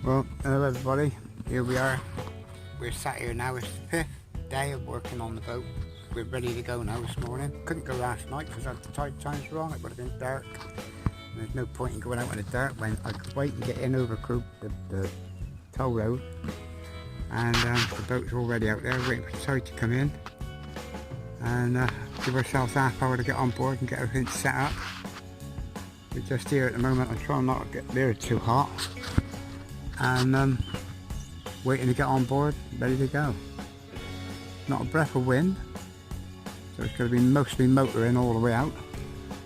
Well, hello everybody, here we are. We're sat here now. It's the 5th day of working on the boat. We're ready to go now this morning. Couldn't go last night because the tide times wrong. It would have been dark. And there's no point in going out in the dark when I could wait and get in over the toll road. And the boat's already out there waiting for the tide to come in. And give ourselves half hour to get on board and get everything set up. We're just here at the moment. I'm trying not to get near too hot. And waiting to get on board, ready to go. Not a breath of wind, so it's going to be mostly motoring all the way out,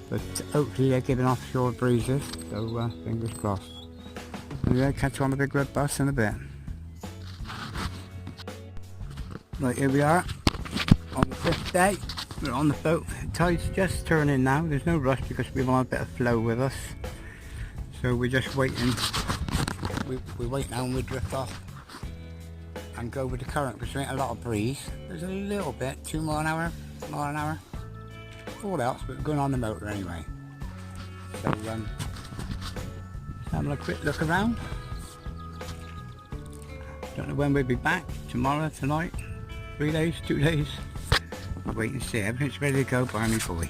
but hopefully they're giving offshore breezes, so fingers crossed. Anyway, catch you on the big red bus in a bit. Right, here we are on the 5th day. We're on the boat. The tide's just turning now. There's no rush because we want a bit of flow with us, so we're just waiting. We wait now and we drift off and go with the current because there ain't a lot of breeze. There's a little bit, 2 mile an hour. All else, but we're going on the motor anyway. So having a quick look around. Don't know when we'll be back. Tomorrow, tonight, 3 days, 2 days. I'll wait and see. Everything's ready to go by me boy.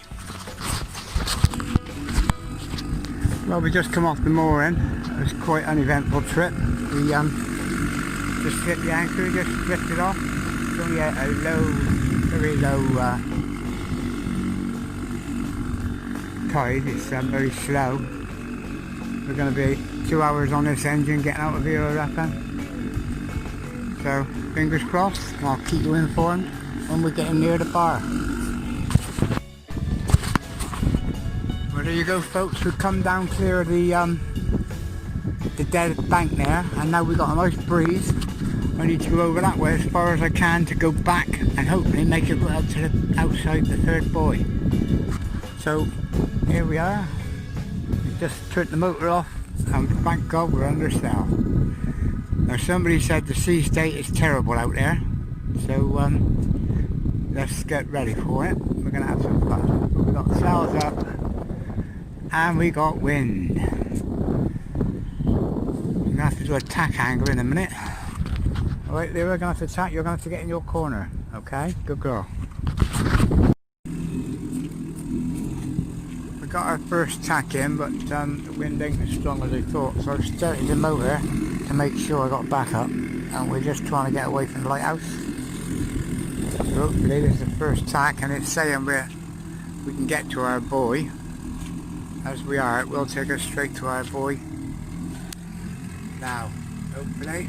Well, we just come off the mooring. It was quite an eventful trip. We just hit the anchor and just drifted off. It's only a very low tide. It's very slow. We're going to be 2 hours on this engine getting out of here, I reckon. So, fingers crossed. I'll keep you informed when we're getting near the bar. Well, there you go, folks. We've come down clear of the dead bank there, and now we've got a nice breeze. I need to go over that way as far as I can to go back and hopefully make it out to the outside the third buoy. So here we are. We just turned the motor off and thank God we're under sail. Now somebody said the sea state is terrible out there, so let's get ready for it. We're going to have some fun. We've got sails up and we got wind. We're going to have to do a tack angle in a minute. Alright, there we're going to have to tack. You're going to have to get in your corner. Okay? Good girl. We got our first tack in, but the wind ain't as strong as I thought. So I've started the motor to make sure I got backup. And we're just trying to get away from the lighthouse. So hopefully this is the first tack, and it's saying we can get to our buoy. As we are, it will take us straight to our buoy. Now, hopefully.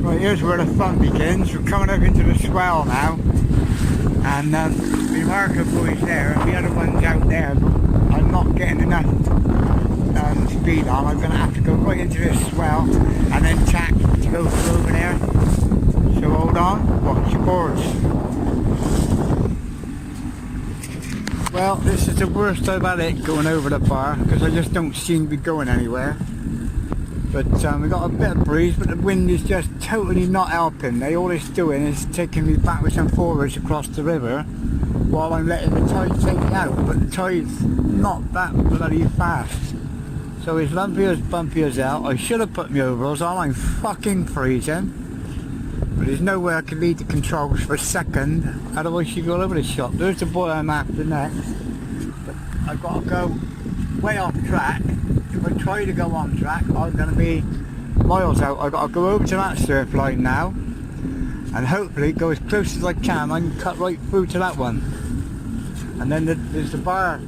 Right, here's where the fun begins. We're coming up into the swell now, and the marker buoy's there, and the other one's out there, but I'm not getting enough speed on. I'm going to have to go right into this swell, and then tack to go through over there. So hold on, watch your boards. Well, this is the worst I've had it going over the bar because I just don't seem to be going anywhere. But we got a bit of breeze, but the wind is just totally not helping. All it's doing is taking me backwards and forwards across the river while I'm letting the tide take me out. But the tide's not that bloody fast. So it's lumpy as bumpy as hell. I should have put my overalls on. I'm fucking freezing. But there's no way I can lead the controls for a second, otherwise you go all over the shop. There's the boy I'm after next, but I've got to go way off track. If I try to go on track, I'm going to be miles out. I've got to go over to that surf line now, and hopefully go as close as I can. I can cut right through to that one. And then there's the bar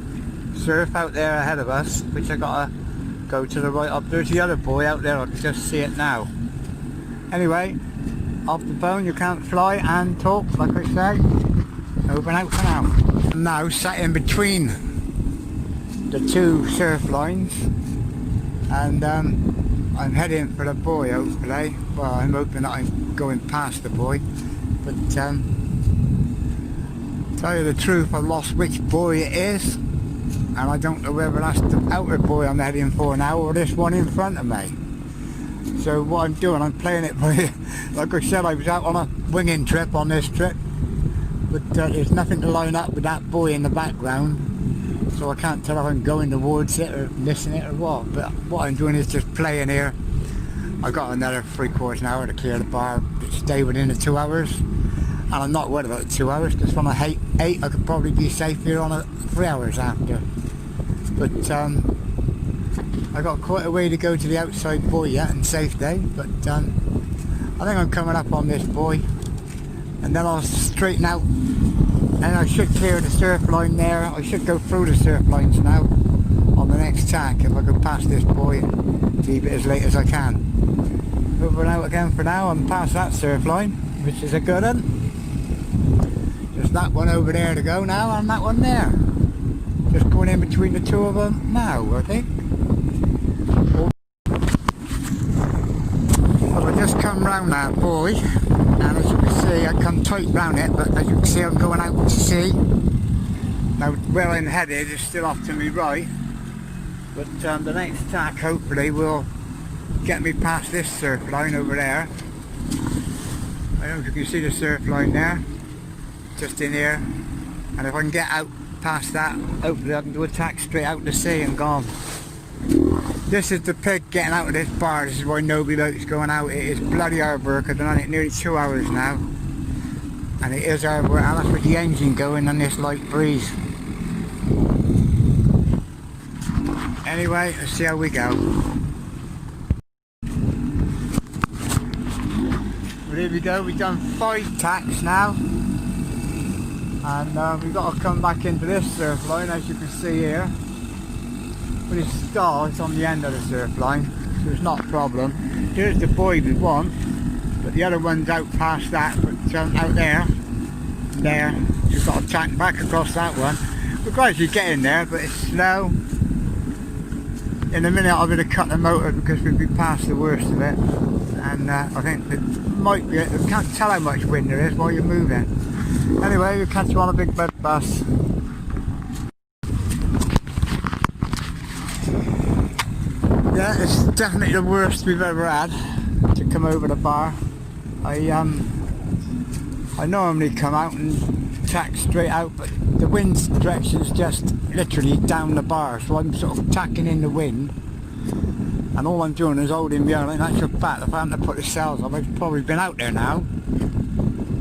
surf out there ahead of us, which I got to go to the right up. There's the other boy out there, I can just see it now. Anyway, off the bone, you can't fly and talk, like I say. Over and out for now. I'm now sat in between the two surf lines, and I'm heading for the buoy hopefully. Well, I'm hoping that I'm going past the buoy, but tell you the truth, I lost which buoy it is, and I don't know whether that's the outer buoy I'm heading for now or this one in front of me. So what I'm doing, I'm playing it by, like I said, I was out on a winging trip on this trip, but there's nothing to line up with that buoy in the background. so I can't tell if I'm going towards it or missing it or what. But what I'm doing is just playing here. I've got another 3/4 an hour to clear the bar, stay within the 2 hours, and I'm not worried about the 2 hours, because when I hit 8 I could probably be safe here on 3 hours after. But I got quite a way to go to the outside buoy yet in safe day, but I think I'm coming up on this buoy, and then I'll straighten out, and I should clear the surf line there. I should go through the surf lines now on the next tack if I go past this buoy and leave it as late as I can. Over and out again for now. I'm past that surf line, which is a good one. There's that one over there to go now, and that one there. Just going in between the two of them now, I think. Well, I just come round that buoy, and as you can see, I come tight round it, but as you can see, I'm going out to sea. Now, where I'm headed is still off to my right, but the next tack hopefully will get me past this surf line over there. I don't know if you can see the surf line there, just in here, and if I can get out past that, hopefully I can do a tack straight out to sea and gone. This is the pig getting out of this bar. This is why nobody likes going out. It is bloody hard work. I've been on it nearly 2 hours now, and it is hard work, and that's with the engine going on this light breeze. Anyway, let's see how we go. But here we go, we've done 5 tacks now, and we've got to come back into this surf line, as you can see here. But it's stall, it's on the end of the surf line, so it's not a problem. Here's the buoy we want, but the other one's out past that, but out there, you've got to tack back across that one. We're gradually getting there, but it's slow. In a minute I'll be able to cut the motor because we'll be past the worst of it, and I think it might be, I can't tell how much wind there is while you're moving. Anyway, we'll catch you on a big bed bus. Yeah, it's definitely the worst we've ever had to come over the bar. I normally come out and tack straight out, but the wind direction is just literally down the bar, so I'm sort of tacking in the wind, and all I'm doing is holding the other. In actual fact, if I hadn't put the sails up, I've probably been out there now.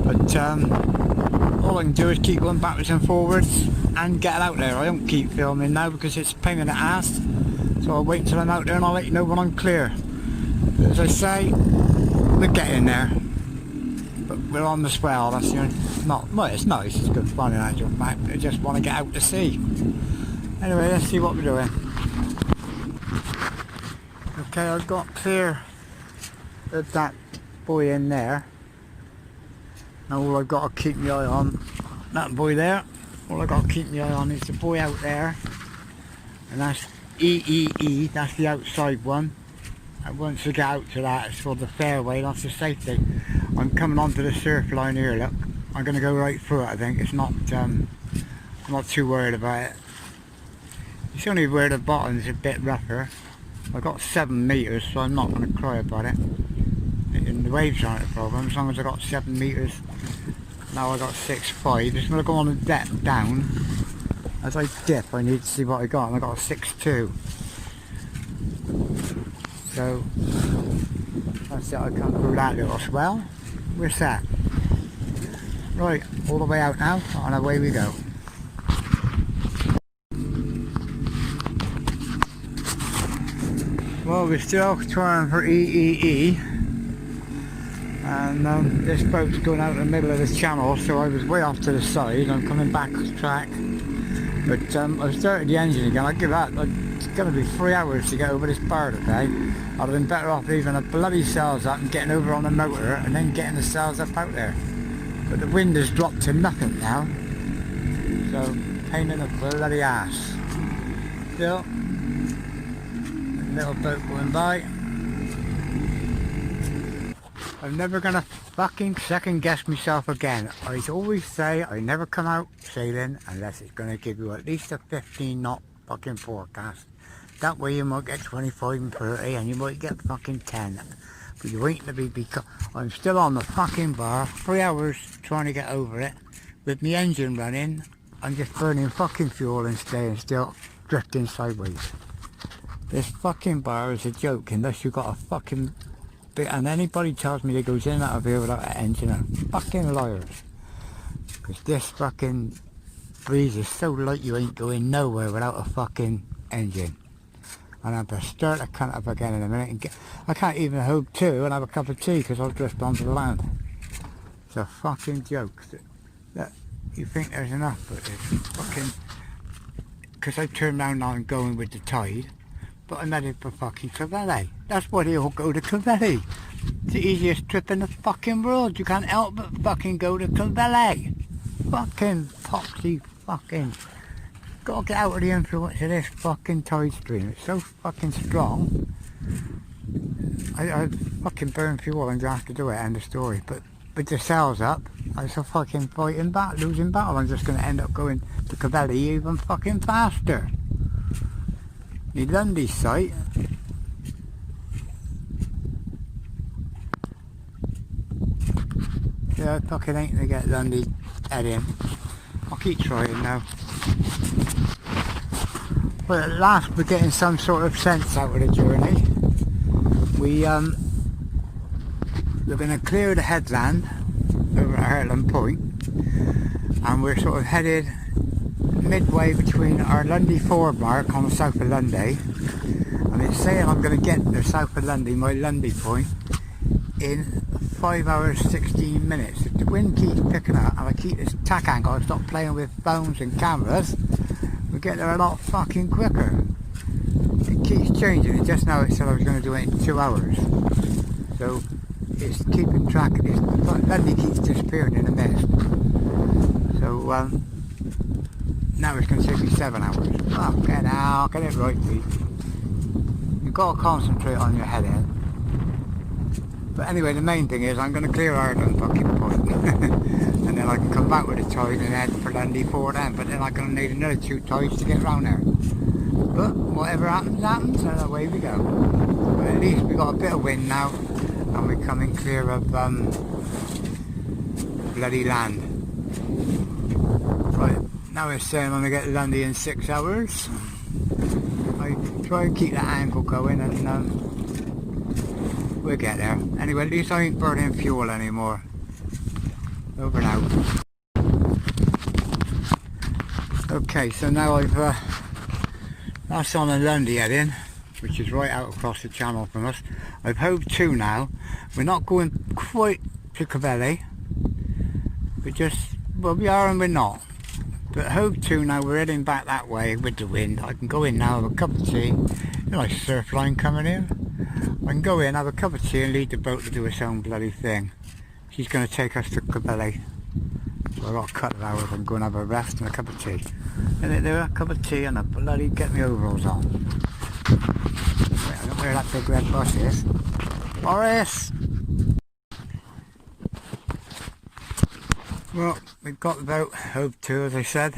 But all I can do is keep going backwards and forwards and get out there. I don't keep filming now because it's a pain in the ass, so I'll wait until I'm out there and I'll let you know when I'm clear. But as I say, we're getting there. But we're on the swell. That's the only, well, it's nice, it's good fun in actual fact, I just want to get out to sea. Anyway, let's see what we're doing. Okay, I've got clear of that buoy in there. Now all I've got to keep my eye on, that buoy there, all I've got to keep my eye on is the buoy out there. And that's EEE, that's the outside one. And once we get out to that, it's for the fairway, that's the safety. I'm coming onto the surf line here, look. I'm going to go right through it, I think. It's not, I'm not too worried about it. It's only where the bottom's a bit rougher. I've got 7 metres, so I'm not going to cry about it. And the waves aren't a problem, as long as I've got 7 metres. Now I've got 6.5. Just going to go on the depth down. As I dip, I need to see what I got, and I got a 6.2. So that's it, I come through that little swell. We're set. Right, all the way out now, and away we go. Well, we're still trying for EEE, and this boat's going out in the middle of this channel, so I was way off to the side. I'm coming back to the track, but I've started the engine again. I give that, it's going to be 3 hours to get over this bar today. I'd have been better off leaving the bloody sails up and getting over on the motor and then getting the sails up out there. But the wind has dropped to nothing now, so pain in the bloody ass. Still, a little boat going by. I'm never gonna fucking second guess myself again. I always say I never come out sailing unless it's gonna give you at least a 15 knot fucking forecast. That way you might get 25 and 30 and you might get fucking 10. But you ain't gonna be, because I'm still on the fucking bar, 3 hours trying to get over it with my engine running, I'm just burning fucking fuel and staying still, drifting sideways. This fucking bar is a joke unless you've got a fucking bit, and anybody tells me it goes in and out of here without an engine are fucking liars. Because this fucking breeze is so light you ain't going nowhere without a fucking engine. And I'll have to start the cunt up again in a minute and get, I can't even hold to and have a cup of tea because I'll drift onto the land. It's a fucking joke that you think there's enough, but it's fucking, because I turn around now and going with the tide, but I'm headed for fucking Clovelly. That's why they all go to Clovelly. It's the easiest trip in the fucking world. You can't help but fucking go to Clovelly. Fucking poxy fucking. Gotta get out of the influence of this fucking tide stream. It's so fucking strong. I fucking burn fuel and have to do it, end of story. But with the sails up, I was a fucking fighting battle, losing battle. I'm just going to end up going to Clovelly even fucking faster. The Lundy site. Yeah, I fucking ain't gonna get Lundy head in. I'll keep trying now. But at last we're getting some sort of sense out of the journey. We're going to clear the headland over at Hartland Point, and we're sort of headed midway between our Lundy Ford mark on the south of Lundy, and it's saying I'm going to get the south of Lundy, my Lundy point, in 5 hours 16 minutes. If the wind keeps picking up and I keep this tack angle and stop playing with phones and cameras, we get there a lot fucking quicker. It keeps changing. Just now it said I was going to do it in 2 hours, so it's keeping track of this. Lundy keeps disappearing in the mist, so now it's going to take me 7 hours. Fucking hell, get it right, Pete. You've got to concentrate on your head end. But anyway, the main thing is I'm going to clear Ireland fucking point. And then I can come back with a tide and head for Lundy Ford end. But then I'm going to need another 2 tides to get round there. But whatever happens, happens, and away we go. But at least we got a bit of wind now, and we're coming clear of bloody land. Right, now it's saying I'm going to get Lundy in 6 hours. I try and keep that angle going, and we'll get there. Anyway, at least I ain't burning fuel anymore. Over and out. Okay, so now I've that's on a Lundy heading, which is right out across the channel from us. I've hove to now. We're not going quite to Clovelly. We're just, well, we are and we're not. But hove to now, we're heading back that way with the wind. I can go in now, have a cup of tea. Nice surf line coming in. I can go in, have a cup of tea and lead the boat to do its own bloody thing. She's going to take us to Clovelly. So I've got a couple of hours, I'm going to have a rest and a cup of tea. And there, a cup of tea and a bloody get my overalls on. Wait, I don't know where that big red bus is. Boris! Well, we've got the boat hove to, as I said.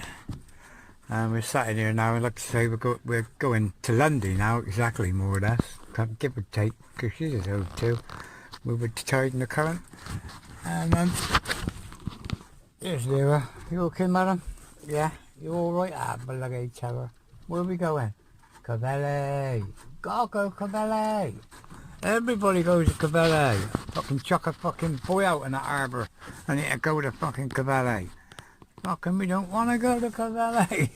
And we're sat in here now, and like I say, we're going to Lundy now, exactly, more or less. Give or take, because she's just hove to. Move with the tide and the current. And here's Lyra. You okay, madam? Yeah? You alright? Ah, bloody tower. Where are we going? Clovelly. Gotta go Clovelly. Everybody goes to Clovelly. Fucking chuck a fucking boy out in the harbour and need to go to fucking Clovelly. Fucking we don't want to go to Clovelly.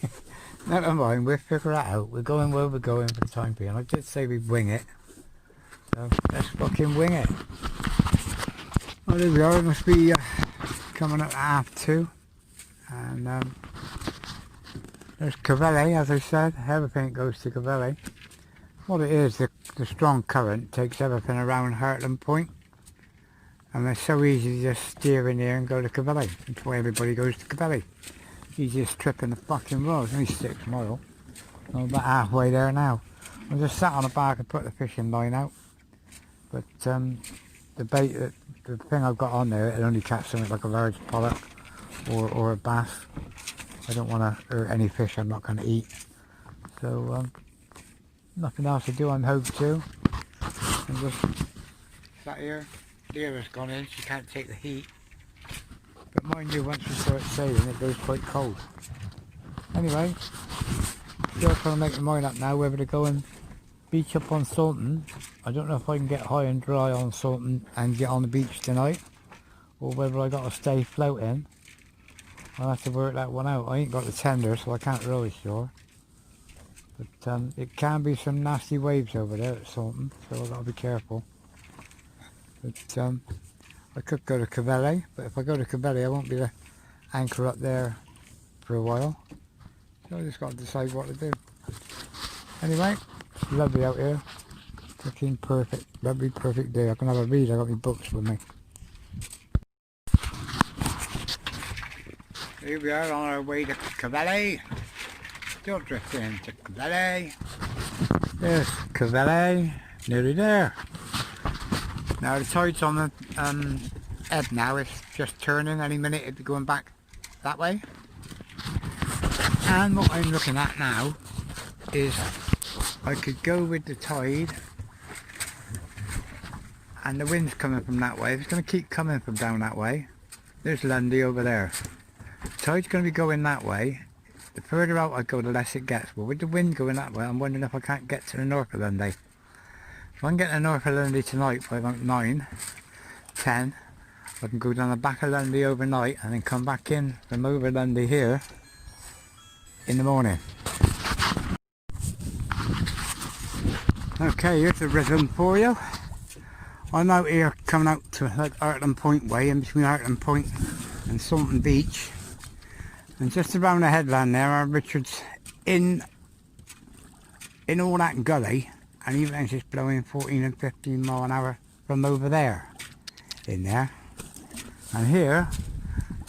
Never mind, we'll figure that out. We're going where we're going for the time being. I did say we'd wing it. So let's fucking wing it. Well, there we are. It must be coming at 2:30. And there's Clovelly, as I said. Everything goes to Clovelly. What it is, the strong current takes everything around Hartland Point, and it's so easy to just steer in here and go to Clovelly. That's why everybody goes to Clovelly. Easiest trip in the fucking world. It's only 6 miles. I'm about halfway there now. I just sat on the back and put the fishing line out, but the bait, the thing I've got on there, it only catch something like a large pollock or a bass. I don't want to hurt any fish I'm not going to eat, so nothing else to do. I'm hove to. I'm just sat here. Lyra's gone in, she can't take the heat. But mind you, once we start sailing, it goes quite cold. Anyway, still trying to make my mind up now whether to go and beach up on Salton. I don't know if I can get high and dry on Salton and get on the beach tonight, or whether I got to stay floating. I'll have to work that one out. I ain't got the tender, so I can't really sure. But it can be some nasty waves over there at Salton, so I've got to be careful. But I could go to Cavelle, but if I go to Cavelle I won't be able to anchor up there for a while. So I just got to decide what to do. Anyway, it's lovely out here. Looking perfect, lovely, perfect day. I can have a read, I got my books with me. Here we are on our way to Cavelle. Still drifting to Cavelle. There's Cavelle, nearly there. Now the tide's on the ebb now, it's just turning. Any minute it'd be going back that way. And what I'm looking at now is I could go with the tide, and the wind's coming from that way. It's going to keep coming from down that way. There's Lundy over there. The tide's going to be going that way. The further out I go, the less it gets. Well, with the wind going that way, I'm wondering if I can't get to the north of Lundy. If I can get to the north of Lundy tonight by about 9, 10, I can go down the back of Lundy overnight and then come back in from over Lundy here in the morning. Okay, here's the rhythm for you. I'm out here coming out to like Artland Point way, in between Artland Point and Salton Beach. And just around the headland there are Richards in all that gully, and even it's just blowing 14 and 15 mile an hour from over there in there. And here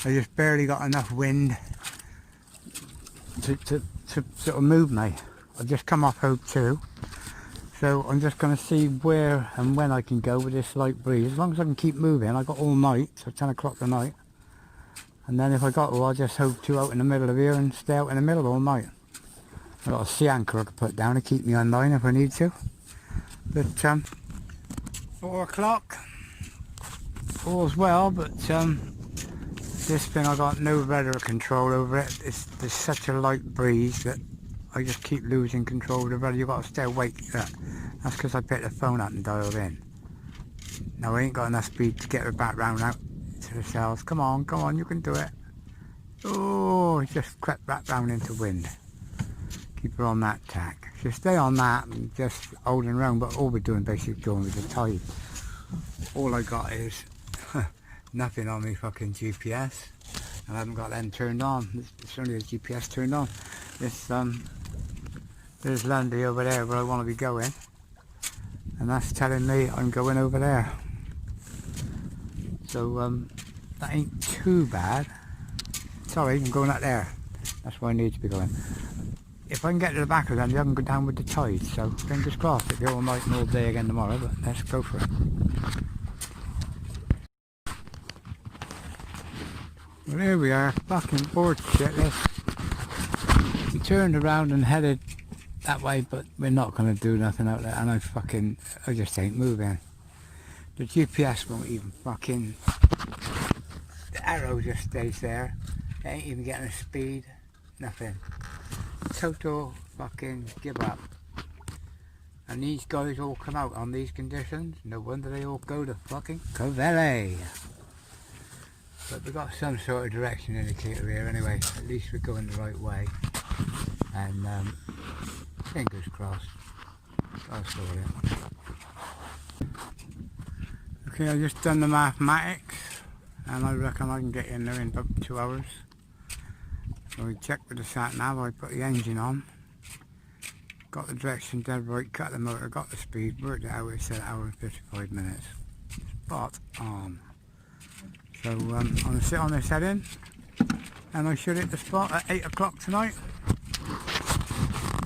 I just barely got enough wind to sort of move me. I've just come off Hope 2, so I'm just going to see where and when I can go with this light breeze. As long as I can keep moving, I got all night, so 10 o'clock tonight. And then if I got to, I'll just Hope 2 out in the middle of here and stay out in the middle all night. I've got a sea anchor I could put down to keep me on line if I need to. But 4 o'clock, all's well, but this thing I got no rudder control over it. There's such a light breeze that I just keep losing control of the rudder. You've got to stay awake. That's because I picked the phone up and dialed in. Now I ain't got enough speed to get her back round out to the sails. Come on, you can do it. Oh, it just crept back round into wind. Keep her on that tack. She'll stay on that and just holding around, but all we're doing basically going with the tide. All I got is nothing on me fucking GPS, and I haven't got them turned on. It's only the GPS turned on. There's Lundy over there where I want to be going, and that's telling me I'm going over there. So that ain't too bad. Sorry, I'm going up there. That's where I need to be going. If I can get to the back of Lundy, I can go down with the tide. So fingers crossed. It'll be all night and all day again tomorrow, but let's go for it. Well, here we are, fucking bored shitless. We turned around and headed that way, but we're not going to do nothing out there, and I just ain't moving. The GPS won't even fucking, the arrow just stays there. It ain't even getting a speed, nothing. Total fucking give up. And these guys all come out on these conditions. No wonder they all go to fucking Cavelle. But we've got some sort of direction indicator here anyway. At least we're going the right way. And fingers crossed. I'll sort it. Okay, I just done the mathematics, and I reckon I can get in there in about 2 hours. So we checked with the sat nav, I put the engine on, got the direction dead right, cut the motor, got the speed, worked it out, it said 1 hour and 55 minutes. Spot on. So I'm going to sit on this heading, and I should hit the spot at 8 o'clock tonight.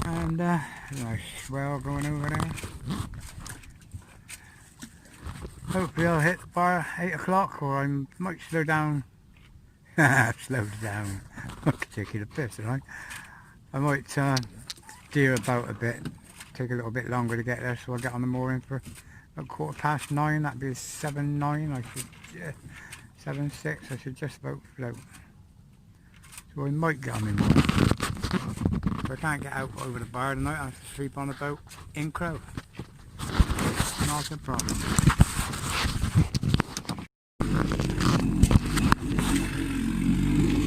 And nice swell going over there. Hopefully I'll hit the bar at 8 o'clock, or I might slow down. Slow down. I'm taking a piss, right? I might steer about a bit, take a little bit longer to get there, so I'll get on the mooring for about 9:15. That'd be 7:09. I should, yeah, 7:06. I should just about float. So I might get on my mooring. I can't get out over the bar tonight, I have to sleep on the boat in Crow. Not a problem.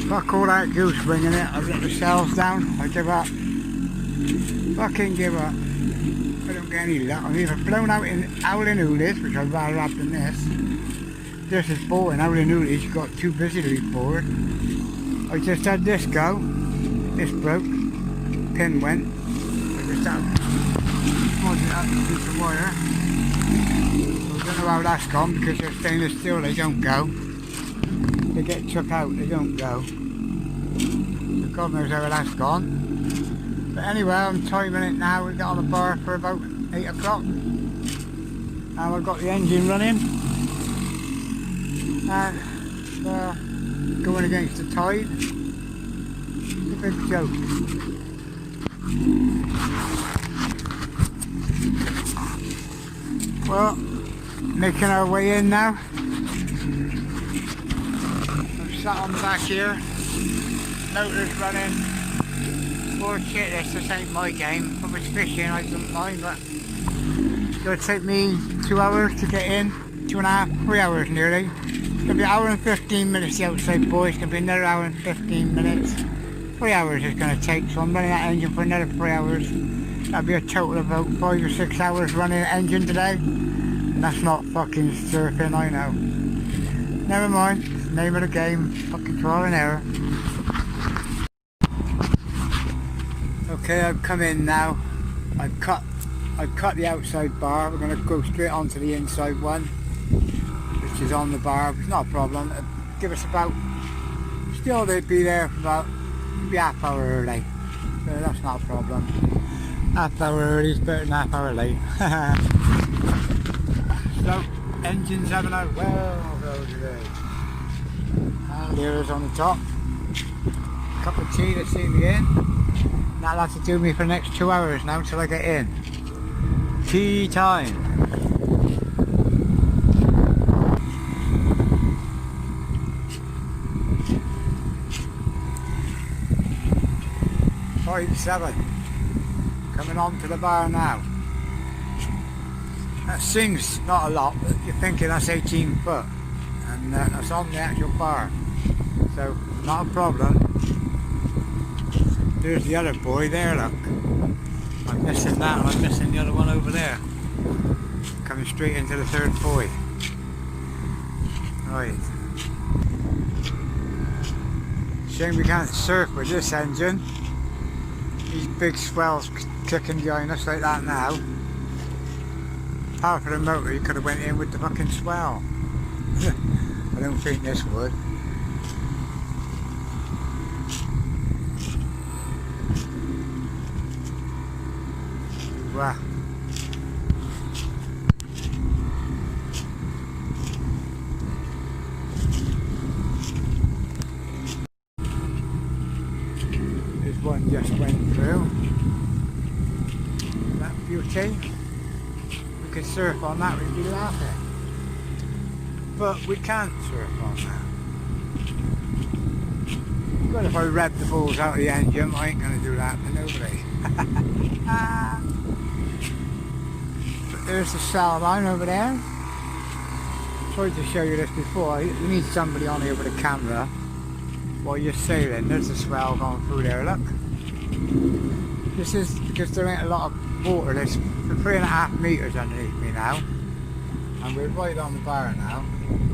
Fuck all that goose winging it, I've let the sails down, I give up. Fucking give up. I don't get any luck. I'm either blown out in howling oolies, which I'd rather have than this. This is boring, howling oolies, you got too busy to be bored. I just had this go, this broke, pin went, I just had a piece of wire. I don't know how that's gone because they're stainless steel, they don't go. They get took out, they don't go. So God knows how that's gone. But anyway, I'm timing it now. We'll get on the bar for about 8 o'clock. And I've got the engine running. And going against the tide. It's a big joke. Well, making our way in now. I'm sat on the back here. Motor's running. Poor shit, this ain't my game. If I was fishing, I don't mind, but it's going to take me 2 hours to get in. 2.5, 3 hours nearly. It's going to be an hour and 15 minutes the outside, boys. It's going to be another hour and 15 minutes. 3 hours it's going to take, so I'm running that engine for another 3 hours. That'll be a total of about 5 or 6 hours running the engine today. And that's not fucking surfing, I know. Never mind, name of the game, fucking trial and error. Okay, I've come in now. I've cut the outside bar. We're going to go straight onto the inside one, which is on the bar. It's not a problem. It'll give us about, still they'd be there for about, maybe half hour early. So that's not a problem. Half hour early is better than half hour late. So, engine's having a well go today. And here's on the top. Cup of tea to see me in. That'll have to do me for the next 2 hours now till I get in. Tea time. Point 7. Coming on to the bar now. That seems not a lot, but you're thinking that's 18 foot. And that's on the actual bar. So, not a problem. There's the other buoy there, look. I'm missing that and I'm missing the other one over there. Coming straight into the third buoy. Right. Shame we can't surf with this engine. These big swells kicking behind us like that now. Apart from the motor, you could have went in with the fucking swell. I don't think this would. Wow. This one just went through. That beauty. We could surf on that, we'd be laughing. But we can't surf on that. But if I rev the balls out of the engine, I ain't going to do that to nobody. There's the sail line over there. I tried to show you this before. You need somebody on here with a camera while you're sailing. There's the swell going through there, look. This is because there ain't a lot of water. There's 3.5 metres underneath me now. And we're right on the bar now.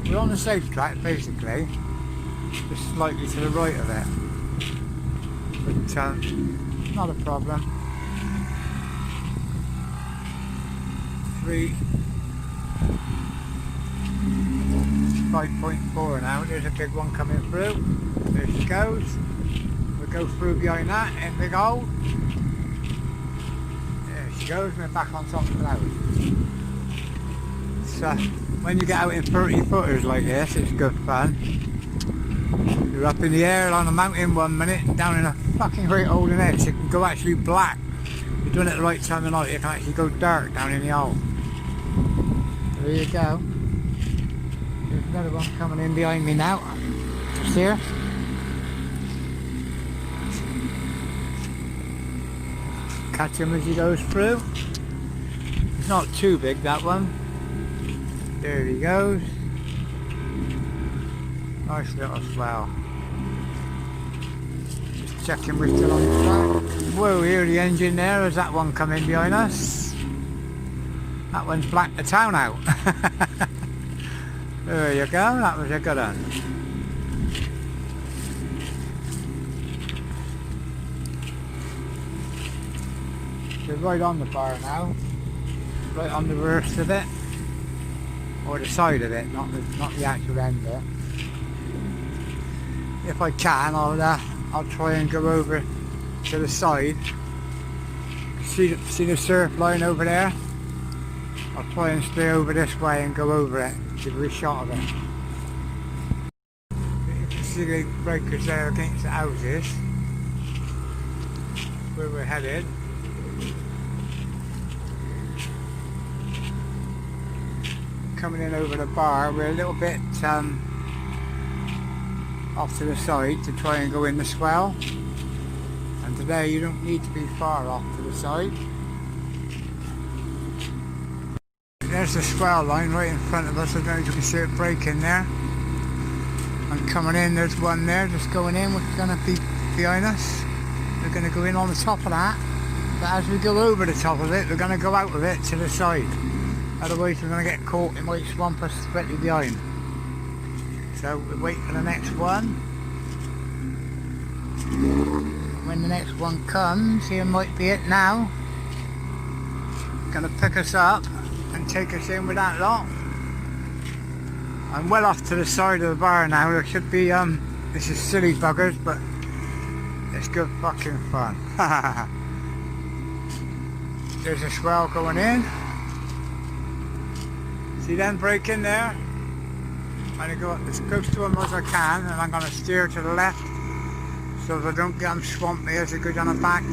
We're on the safe track basically. Just slightly to the right of it. But not a problem. 5.4 now. There's a big one coming through. There she goes. We'll go through behind that in big hole. There she goes. We're back on top of the cloud. So when you get out in 30 footers like this, it's good fun. You're up in the air on a mountain 1 minute and down in a fucking great hole in it. So it can go actually black. You're doing it at the right time of night, it can actually go dark down in the hole. There you go. There's another one coming in behind me now. Just here. catch him as he goes through. It's not too big, that one. There he goes. Nice little swell. Just checking we're still on the track. Whoa, hear the engine there as that one come in behind us. That one's blacked the town out. There you go, that was a good one. We're right on the bar now. Right on the worst of it. Or the side of it, not the actual end of it. If I can, I'll try and go over to the side. See the surf line over there? I'll try and stay over this way and go over it, give you a shot of it. You can see the breakers there against the houses, where we're headed. Coming in over the bar, we're a little bit off to the side to try and go in the swell. And today you don't need to be far off to the side. There's the swell line right in front of us. I don't know if you can see it breaking there. And coming in, there's one there just going in, which is going to be behind us. We're going to go in on the top of that. But as we go over the top of it, we're going to go out of it to the side. Otherwise we're going to get caught, it might swamp us directly behind. So we'll wait for the next one. When the next one comes, here might be it now. Going to pick us up and take us in with that lot. I'm well off to the side of the bar now. There should be, this is silly buggers, but it's good fucking fun. There's a swell going in. See them break in there? I'm going to go as close to them as I can, and I'm going to steer to the left so that I don't get them swamp me as I go down the back,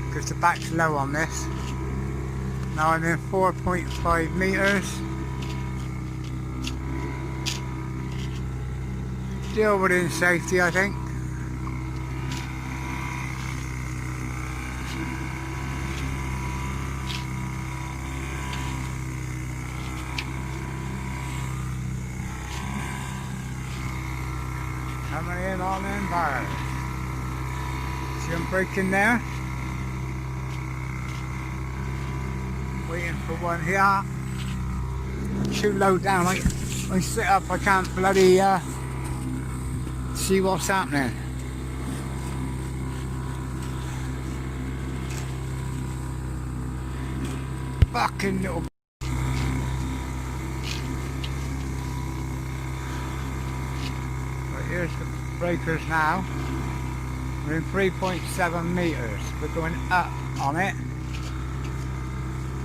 because the back's low on this. Now I'm in 4.5 metres. Still within safety, I think. Coming in on them bars. See them breaking there? Waiting for one here. I'm too low down. When I sit up, I can't bloody see what's happening. Fucking little. Here's the breakers now. We're in 3.7 metres. We're going up on it.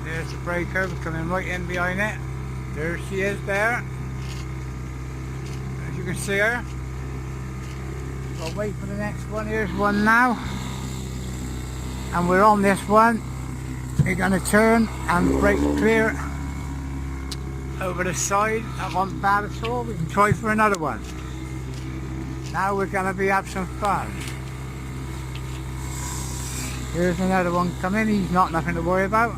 There's the breaker. We're coming right in behind it. There she is there. As you can see her. I'll wait for the next one. Here's one now. And we're on this one. We're going to turn and break clear over the side. That wasn't bad at all. We can try for another one. Now we're going to have some fun. Here's another one coming. He's not nothing to worry about.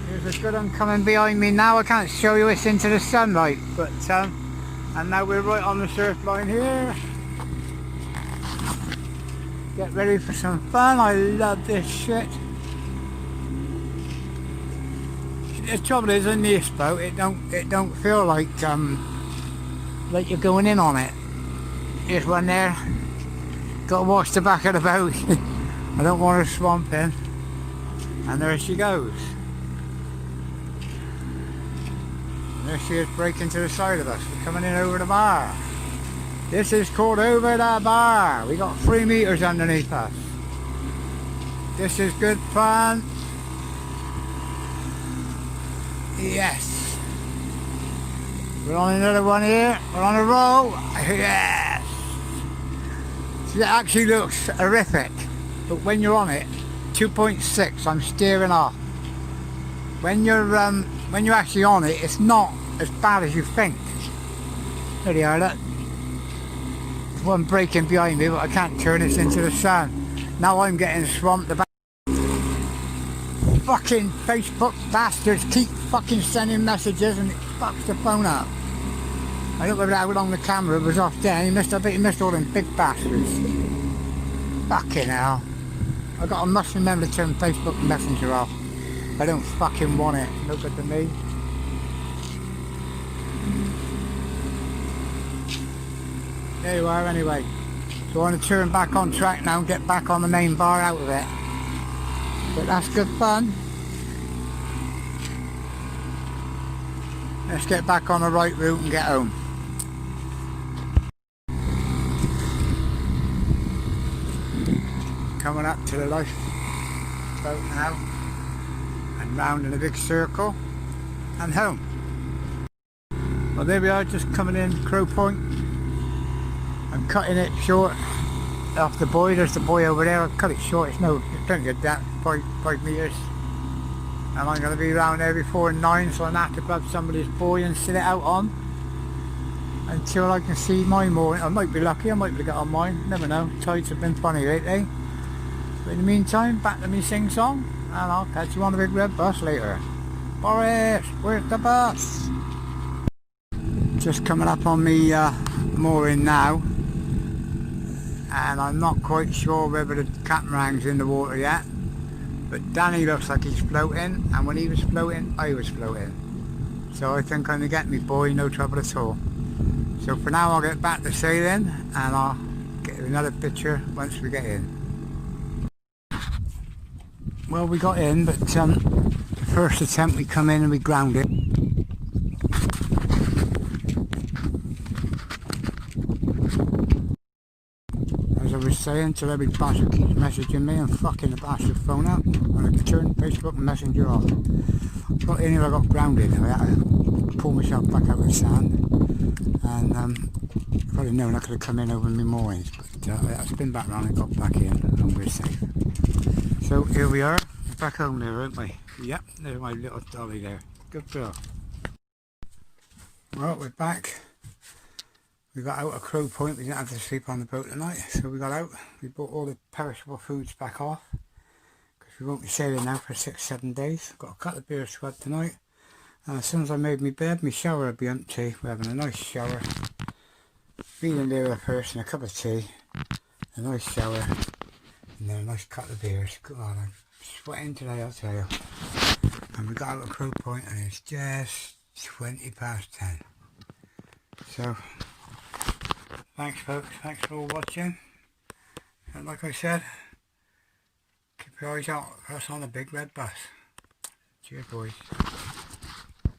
Here's a good one coming behind me now. I can't show you, it's into the sunlight, but and now we're right on the surf line here. Get ready for some fun. I love this shit. The trouble is, in this boat, it don't feel like you're going in on it. Here's one there. Got to watch the back of the boat. I don't want her swamping. And there she goes. And there she is breaking to the side of us. We're coming in over the bar. This is called over the bar. We got 3 metres underneath us. This is good fun. Yes. We're on another one here. We're on a roll. Yes. See, it actually looks horrific, but when you're on it, 2.6, I'm steering off. When you're actually on it, it's not as bad as you think. There you are, look. one breaking behind me, but I can't turn this into the sun. Now I'm getting swamped about. Fucking Facebook bastards keep fucking sending messages and it fucks the phone up. I don't know how long the camera was off there. I bet he missed all them big bastards. Fucking hell. I must remember to turn Facebook Messenger off. I don't fucking want it. No good to me. There you are anyway. So I want to turn back on track now and get back on the main bar out of it. But that's good fun. Let's get back on the right route and get home. Coming up to the lifeboat now and round in a big circle and home. Well, there we are, just coming in Crow Point. I'm cutting it short off the buoy. There's the buoy over there. I'll cut it short. It's plenty of depth, 5 metres. And I'm going to be around there before 9, so I'm going to have to grab somebody's buoy and sit it out on until I can see my mooring. I might be lucky, I might be able to get on mine. Never know. Tides have been funny lately. But in the meantime, back to me sing song, and I'll catch you on the big red bus later. Boris, where's the bus? Just coming up on me mooring now, and I'm not quite sure whether the catamarang's in the water yet, but Danny looks like he's floating, and when he was floating, I was floating. So I think I'm going to get me buoy, no trouble at all. So for now I'll get back to sailing, and I'll get another picture once we get in. Well, we got in, but the first attempt we come in and we grounded. As I was saying, till every bastard keeps messaging me and fucking the bastard phone up. I turned Facebook Messenger off. Got in here, I got grounded. I had to pull myself back out of the sand. And if I'd have known I could have come in over my moorings. But I spin back round and got back in and we're safe. So here we are, back home there, aren't we? Yep, there's my little dolly there. Good girl. Well, we're back. We got out of Crow Point. We didn't have to sleep on the boat tonight, so we got out. We brought all the perishable foods back off because we won't be sailing now for 6-7 days. Got a couple of beer squad tonight. And as soon as I made my bed, my shower will be empty. We're having a nice shower. Feeding there first and a cup of tea. A nice shower. And then a nice couple of beers. God, I'm sweating today, I'll tell you. And we got out of Crow Point and it's just 20 past 10. So, thanks folks, thanks for all watching. And like I said, keep your eyes out for us on the big red bus. Cheers boys.